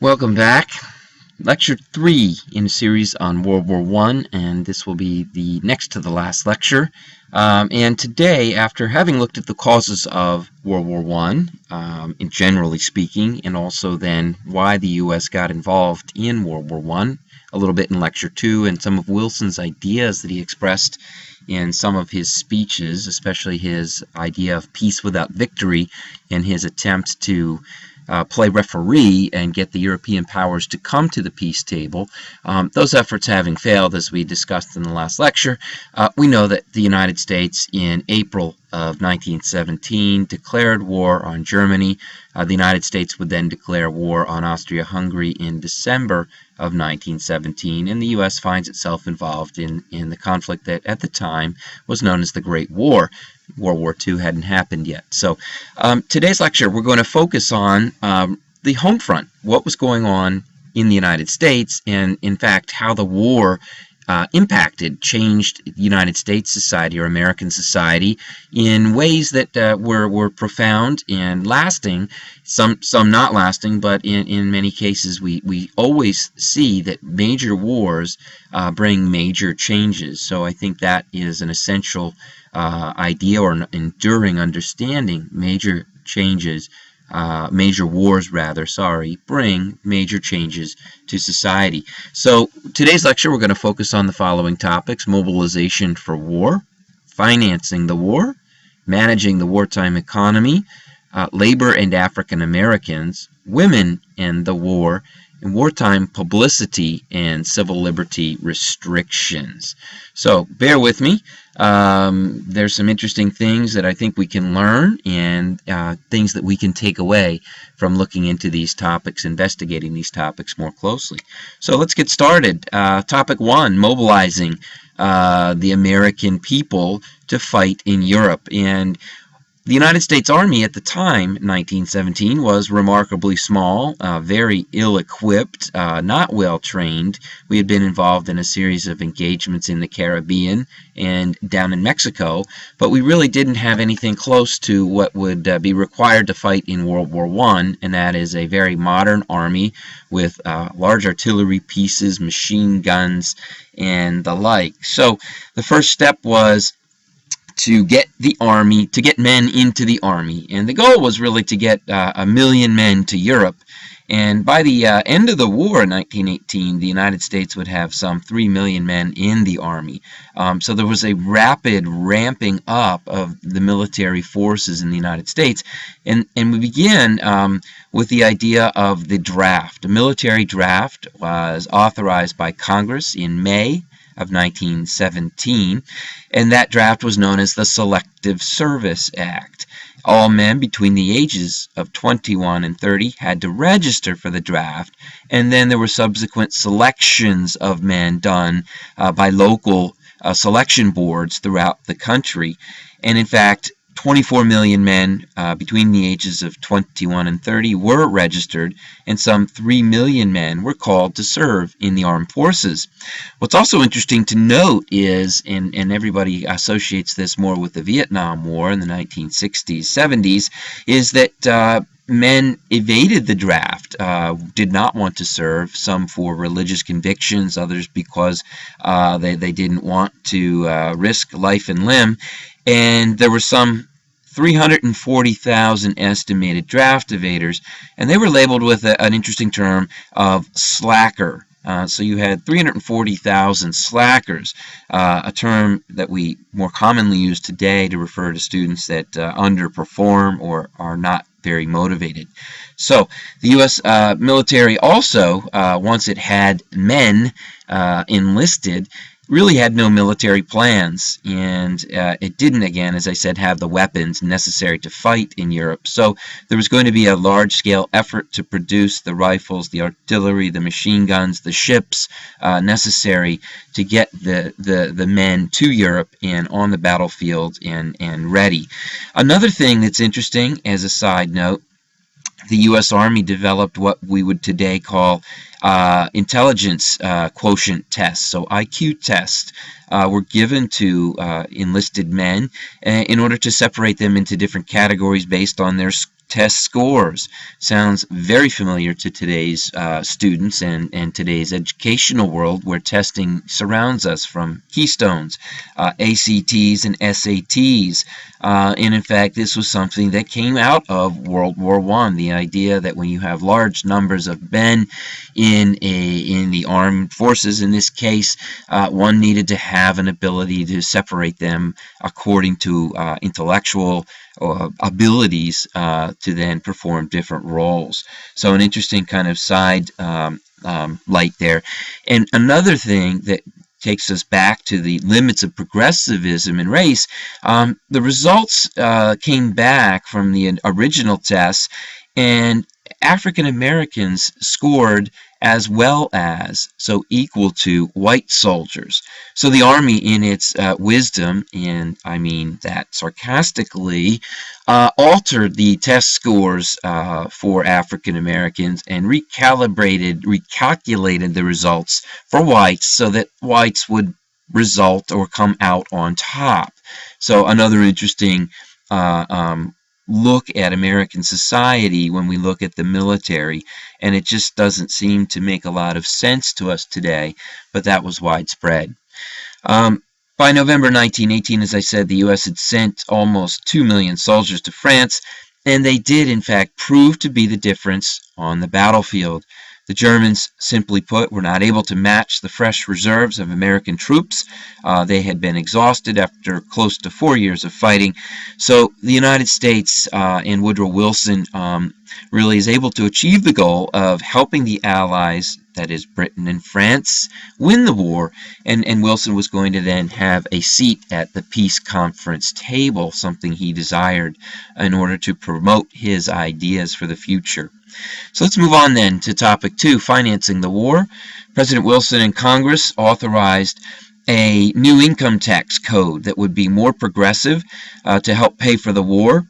Welcome back. Lecture 3 in a series on World War I, and this will be the next to the last lecture. And today, after having looked at the causes of World War I, generally speaking, and also then why the U.S. got involved in World War I, a little bit in Lecture 2, and some of Wilson's ideas that he expressed in some of his speeches, especially his idea of peace without victory and his attempt to play referee and get the European powers to come to the peace table. Those efforts having failed, as we discussed in the last lecture, we know that the United States in April of 1917 declared war on Germany. The United States would then declare war on Austria-Hungary in December of 1917, and the U.S. finds itself involved in the conflict that at the time was known as the Great War. World War II hadn't happened yet. So today's lecture, we're going to focus on the home front, what was going on in the United States, and in fact how the war changed United States society or American society in ways that were profound and lasting, some not lasting, but in many cases we always see that major wars bring major changes. So I think that is an essential idea or an enduring understanding. Major changes, major wars rather, bring major changes to society. So today's lecture we're going to focus on the following topics: mobilization for war, financing the war, managing the wartime economy, labor and African Americans, women and the war, and wartime publicity and civil liberty restrictions. So bear with me. There's some interesting things that I think we can learn and things that we can take away from looking into these topics, investigating these topics more closely. So let's get started. Topic 1, mobilizing the American people to fight in Europe. And the United States Army at the time, 1917, was remarkably small, very ill-equipped, not well-trained. We had been involved in a series of engagements in the Caribbean and down in Mexico, but we really didn't have anything close to what would be required to fight in World War I, and that is a very modern army with large artillery pieces, machine guns, and the like. So the first step was to get men into the army, and the goal was really to get 1 million men to Europe. And by the end of the war in 1918, the United States would have some 3 million men in the army. So there was a rapid ramping up of the military forces in the United States, and we began with the idea of the draft. A military draft was authorized by Congress in May of 1917, and that draft was known as the Selective Service Act. All men between the ages of 21 and 30 had to register for the draft, and then there were subsequent selections of men done by local selection boards throughout the country. And in fact, 24 million men between the ages of 21 and 30 were registered, and some 3 million men were called to serve in the armed forces. What's also interesting to note is, and everybody associates this more with the Vietnam War in the 1960s, 70s, is that men evaded the draft, did not want to serve, some for religious convictions, others because they didn't want to risk life and limb. And there were some 340,000 estimated draft evaders, and they were labeled with an interesting term of slacker. So you had 340,000 slackers, a term that we more commonly use today to refer to students that underperform or are not very motivated. So the U.S. military also, once it had men enlisted, really had no military plans, and it didn't, again, as I said, have the weapons necessary to fight in Europe. So there was going to be a large-scale effort to produce the rifles, the artillery, the machine guns, the ships necessary to get the men to Europe and on the battlefield and ready. Another thing that's interesting, as a side note, the U.S. Army developed what we would today call intelligence quotient tests. So IQ tests were given to enlisted men in order to separate them into different categories based on their test scores. Sounds very familiar to today's students and today's educational world, where testing surrounds us, from keystones, ACTs and SATs. And in fact, this was something that came out of World War I. The idea that when you have large numbers of men in the armed forces, in this case, one needed to have an ability to separate them according to intellectual abilities to then perform different roles. So an interesting kind of side light there. And another thing that takes us back to the limits of progressivism in race, the results came back from the original tests, and African Americans scored as well as, so equal to, white soldiers. So the Army, in its wisdom, and I mean that sarcastically, altered the test scores for African Americans and recalculated the results for whites so that whites would result or come out on top. So another interesting look at American society when we look at the military, and it just doesn't seem to make a lot of sense to us today, but that was widespread. By November 1918, as I said, the U.S. had sent almost 2 million soldiers to France, and they did, in fact, prove to be the difference on the battlefield. The Germans, simply put, were not able to match the fresh reserves of American troops. They had been exhausted after close to 4 years of fighting. So the United States and Woodrow Wilson really is able to achieve the goal of helping the Allies, that is Britain and France, win the war. And Wilson was going to then have a seat at the peace conference table, something he desired in order to promote his ideas for the future. So let's move on then to topic 2, financing the war. President Wilson and Congress authorized a new income tax code that would be more progressive to help pay for the war.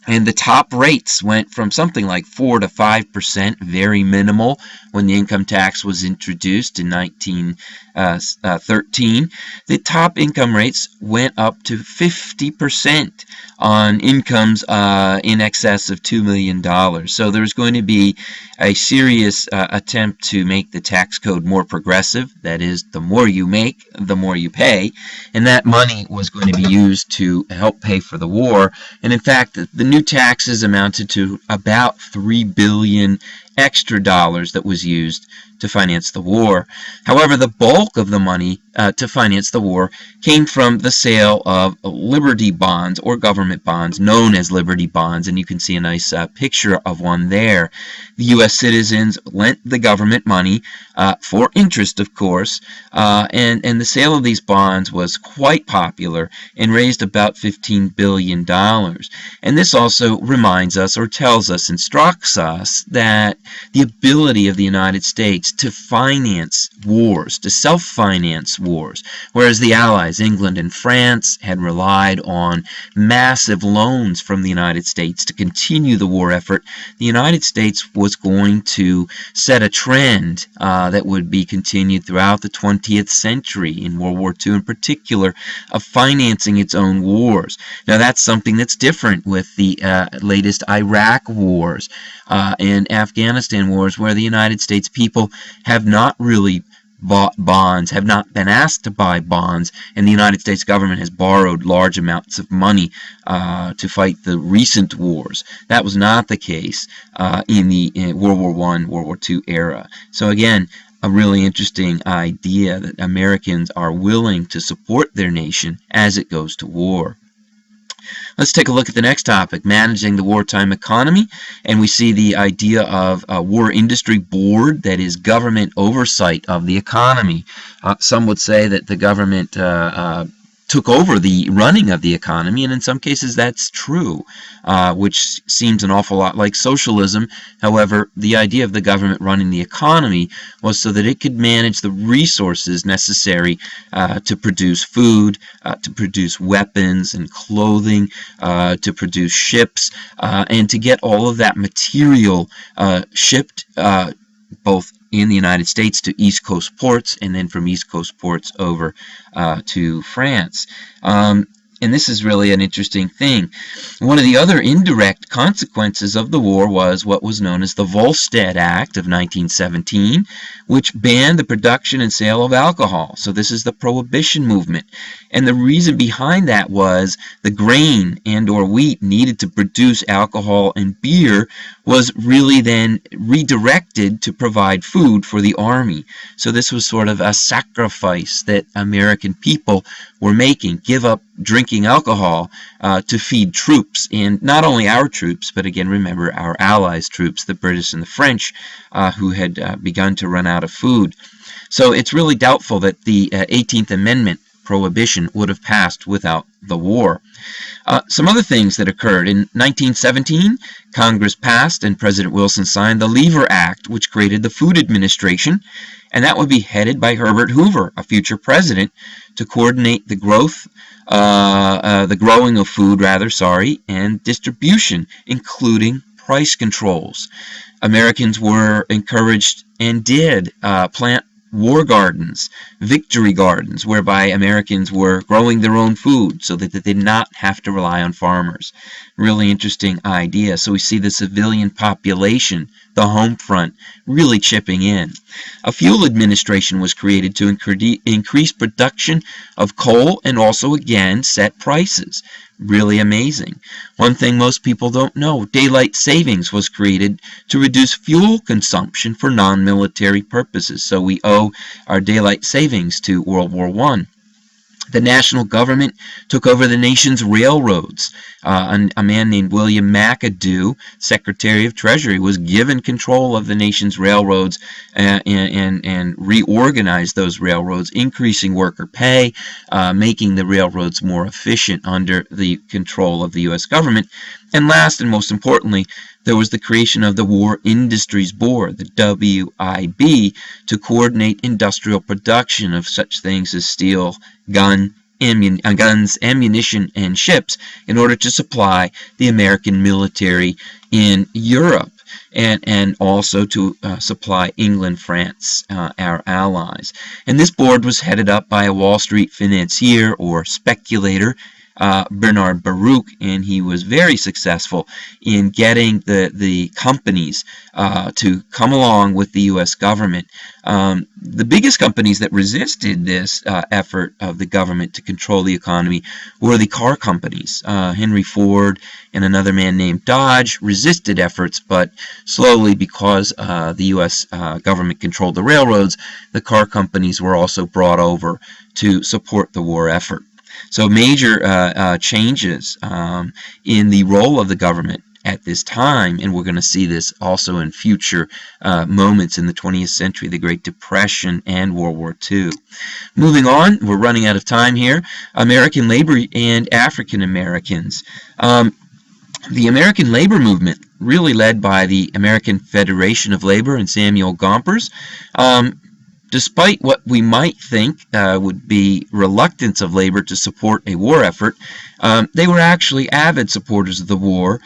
And the top rates went from something like 4 to 5%, very minimal, when the income tax was introduced in 1913. The top income rates went up to 50% on incomes in excess of $2 million. So there's going to be a serious attempt to make the tax code more progressive. That is, the more you make, the more you pay. And that money was going to be used to help pay for the war. And in fact, the new taxes amounted to about $3 billion extra dollars that was used to finance the war. However, the bulk of the money to finance the war came from the sale of Liberty bonds, or government bonds known as Liberty bonds, and you can see a nice picture of one there. The U.S. citizens lent the government money for interest, of course, and the sale of these bonds was quite popular and raised about $15 billion. And this also reminds us, or tells us, instructs us, that the ability of the United States to finance wars, to self-finance wars, whereas the Allies, England and France, had relied on massive loans from the United States to continue the war effort. The United States was going to set a trend that would be continued throughout the 20th century, in World War II in particular, of financing its own wars. Now that's something that's different with the latest Iraq wars and Afghanistan wars, where the United States people have not really bought bonds, have not been asked to buy bonds, and the United States government has borrowed large amounts of money to fight the recent wars. That was not the case in the World War I, World War II era. So again, a really interesting idea that Americans are willing to support their nation as it goes to war. Let's take a look at the next topic, managing the wartime economy, and we see the idea of a war industry board, that is government oversight of the economy. Some would say that the government took over the running of the economy, and in some cases that's true, which seems an awful lot like socialism. However, the idea of the government running the economy was so that it could manage the resources necessary to produce food, to produce weapons and clothing, to produce ships, and to get all of that material shipped both in the United States to East Coast ports, and then from East Coast ports over to France. And this is really an interesting thing. One of the other indirect consequences of the war was what was known as the Volstead Act of 1917, which banned the production and sale of alcohol. So this is the prohibition movement. And the reason behind that was the grain and or wheat needed to produce alcohol and beer was really then redirected to provide food for the army. So this was sort of a sacrifice that American people were making, give up drinking alcohol to feed troops, and not only our troops, but again, remember, our allies' troops, the British and the French, who had begun to run out of food. So it's really doubtful that the 18th Amendment prohibition would have passed without the war. Some other things that occurred. In 1917, Congress passed and President Wilson signed the Lever Act, which created the Food Administration, and that would be headed by Herbert Hoover, a future president, to coordinate the growing of food, and distribution, including price controls. Americans were encouraged and did plant war gardens, victory gardens, whereby Americans were growing their own food so that they did not have to rely on farmers. Really interesting idea. So we see the civilian population, the Homefront, really chipping in. A fuel administration was created to increase production of coal and also, again, set prices. Really amazing. One thing most people don't know, daylight savings was created to reduce fuel consumption for non-military purposes. So we owe our daylight savings to World War I. The national government took over the nation's railroads. A man named William McAdoo, Secretary of Treasury, was given control of the nation's railroads and reorganized those railroads, increasing worker pay, making the railroads more efficient under the control of the U.S. government. And last and most importantly, there was the creation of the War Industries Board, the WIB, to coordinate industrial production of such things as steel, guns, ammunition, and ships in order to supply the American military in Europe and also to supply England, France, our allies. And this board was headed up by a Wall Street financier or speculator, Bernard Baruch, and he was very successful in getting the companies to come along with the U.S. government. The biggest companies that resisted this effort of the government to control the economy were the car companies. Henry Ford and another man named Dodge resisted efforts, but slowly, because the U.S. government controlled the railroads, the car companies were also brought over to support the war effort. So major changes in the role of the government at this time, and we're going to see this also in future moments in the 20th century, the Great Depression and World War II. Moving on, we're running out of time here. American labor and African Americans. The American labor movement, really led by the American Federation of Labor and Samuel Gompers, despite what we might think would be reluctance of labor to support a war effort, they were actually avid supporters of the war,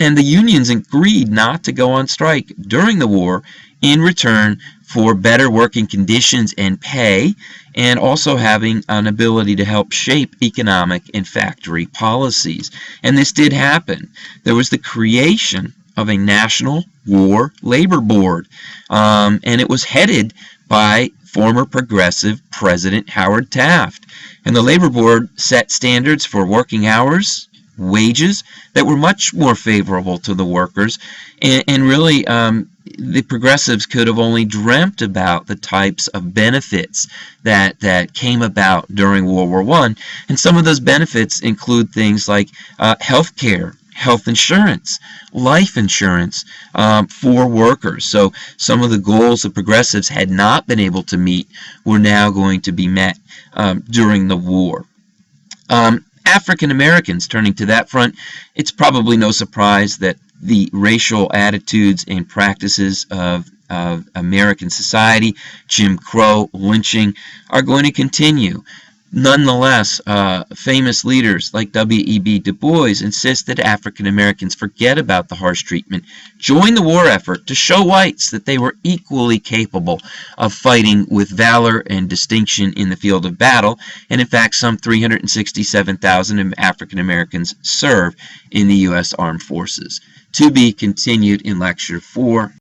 and the unions agreed not to go on strike during the war in return for better working conditions and pay, and also having an ability to help shape economic and factory policies. And this did happen. There was the creation of a National War Labor Board, and it was headed by former progressive President Howard Taft. And the Labor Board set standards for working hours, wages that were much more favorable to the workers, and really the progressives could have only dreamt about the types of benefits that came about during World War I. And some of those benefits include things like health care, health insurance, life insurance for workers. So some of the goals the progressives had not been able to meet were now going to be met during the war. African Americans, turning to that front, it's probably no surprise that the racial attitudes and practices of American society, Jim Crow, lynching, are going to continue. Nonetheless, famous leaders like W.E.B. Du Bois insist that African Americans forget about the harsh treatment, join the war effort to show whites that they were equally capable of fighting with valor and distinction in the field of battle, and in fact some 367,000 African Americans serve in the U.S. Armed Forces. To be continued in Lecture 4.